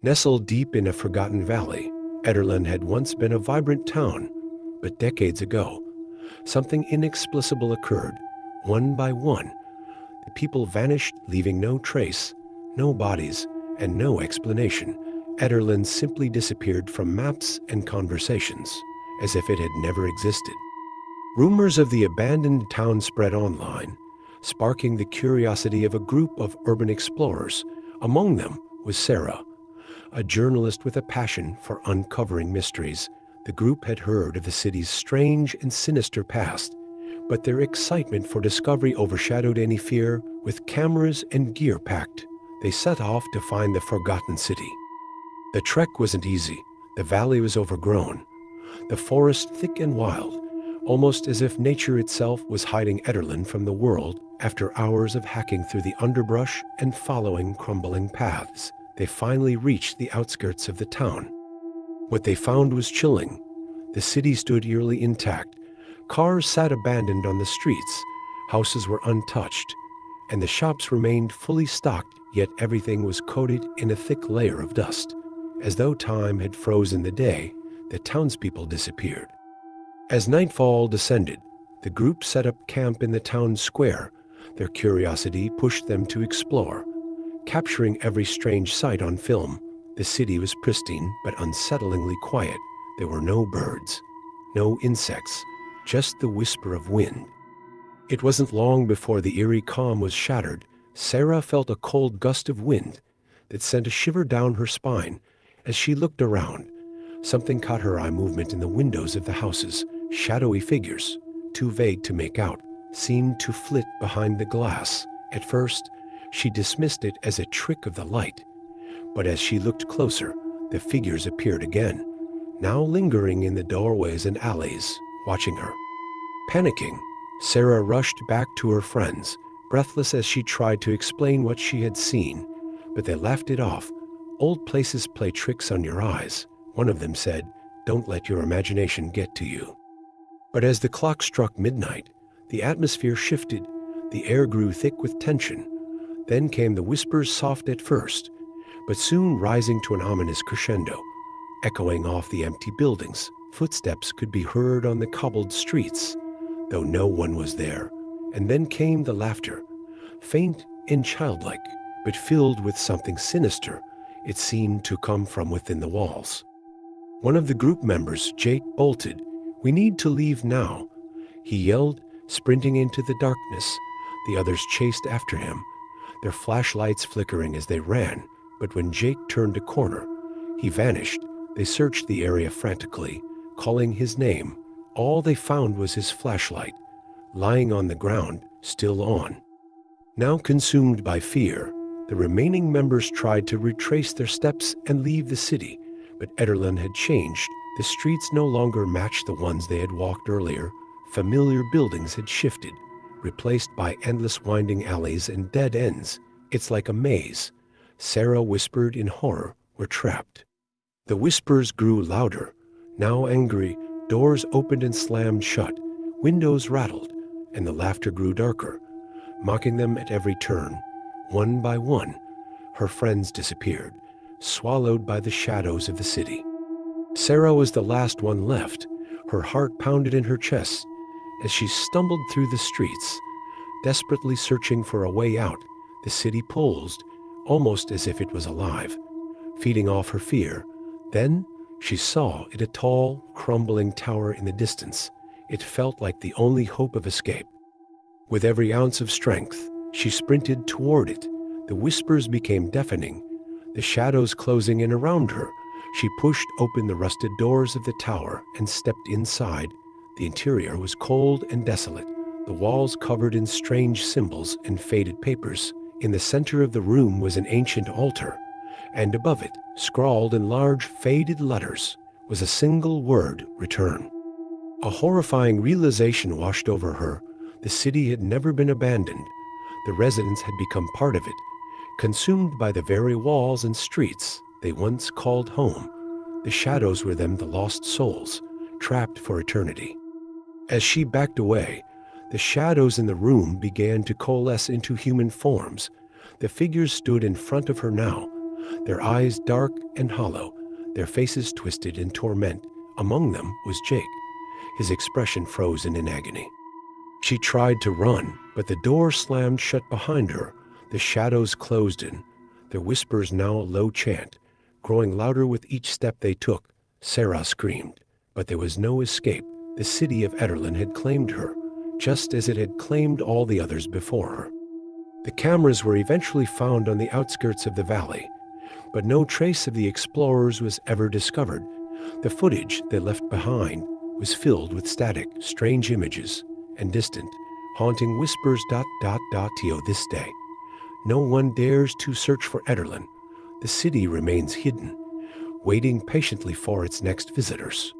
Nestled deep in a forgotten valley, Ederlan had once been a vibrant town, but decades ago, something inexplicable occurred. One by one, the people vanished, leaving no trace, no bodies, and no explanation. Ederlan simply disappeared from maps and conversations, as if it had never existed. Rumors of the abandoned town spread online, sparking the curiosity of a group of urban explorers. Among them was Sarah, a journalist with a passion for uncovering mysteries. The group had heard of the city's strange and sinister past, but their excitement for discovery overshadowed any fear. With cameras and gear packed, they set off to find the forgotten city. The trek wasn't easy. The valley was overgrown, the forest thick and wild, almost as if nature itself was hiding Ederlan from the world. After hours of hacking through the underbrush and following crumbling paths, they finally reached the outskirts of the town. What they found was chilling. The city stood eerily intact. Cars sat abandoned on the streets, houses were untouched, and the shops remained fully stocked, yet everything was coated in a thick layer of dust. As though time had frozen the day, the townspeople disappeared. As nightfall descended, the group set up camp in the town square. Their curiosity pushed them to explore. Capturing every strange sight on film, the city was pristine but unsettlingly quiet. There were no birds, no insects, just the whisper of wind. It wasn't long before the eerie calm was shattered. Sarah felt a cold gust of wind that sent a shiver down her spine. As she looked around, something caught her eye. Movement in the windows of the houses. Shadowy figures, too vague to make out, seemed to flit behind the glass. At first, she dismissed it as a trick of the light, but as she looked closer, the figures appeared again, now lingering in the doorways and alleys, watching her. Panicking, Sarah rushed back to her friends, breathless as she tried to explain what she had seen, but they laughed it off. "Old places play tricks on your eyes," one of them said. "Don't let your imagination get to you." But as the clock struck midnight, the atmosphere shifted. The air grew thick with tension. Then came the whispers, soft at first, but soon rising to an ominous crescendo. Echoing off the empty buildings, footsteps could be heard on the cobbled streets, though no one was there. And then came the laughter, faint and childlike, but filled with something sinister. It seemed to come from within the walls. One of the group members, Jake, bolted. "We need to leave now," he yelled, sprinting into the darkness. The others chased after him, their flashlights flickering as they ran. But when Jake turned a corner, he vanished. They searched the area frantically, calling his name. All they found was his flashlight, lying on the ground, still on. Now consumed by fear, the remaining members tried to retrace their steps and leave the city, but Ederlan had changed. The streets no longer matched the ones they had walked earlier. Familiar buildings had shifted, replaced by endless winding alleys and dead ends. "It's like a maze," Sarah whispered in horror. "We're trapped." The whispers grew louder, now angry. Doors opened and slammed shut, windows rattled, and the laughter grew darker, mocking them at every turn. One by one, her friends disappeared, swallowed by the shadows of the city. Sarah was the last one left. Her heart pounded in her chest as she stumbled through the streets, desperately searching for a way out. The city pulsed, almost as if it was alive, feeding off her fear. Then she saw it, a tall, crumbling tower in the distance. It felt like the only hope of escape. With every ounce of strength, she sprinted toward it. The whispers became deafening, the shadows closing in around her. She pushed open the rusted doors of the tower and stepped inside. The interior was cold and desolate, the walls covered in strange symbols and faded papers. In the center of the room was an ancient altar, and above it, scrawled in large, faded letters, was a single word: return. A horrifying realization washed over her. The city had never been abandoned. The residents had become part of it, consumed by the very walls and streets they once called home. The shadows were them, the lost souls, trapped for eternity. As she backed away, the shadows in the room began to coalesce into human forms. The figures stood in front of her now, their eyes dark and hollow, their faces twisted in torment. Among them was Jake, his expression frozen in agony. She tried to run, but the door slammed shut behind her. The shadows closed in, their whispers now a low chant, growing louder with each step they took. Sarah screamed, but there was no escape. The city of Ederlan had claimed her, just as it had claimed all the others before her. The cameras were eventually found on the outskirts of the valley, but no trace of the explorers was ever discovered. The footage they left behind was filled with static, strange images, and distant, haunting whispers. To this day, no one dares to search for Ederlan. The city remains hidden, waiting patiently for its next visitors.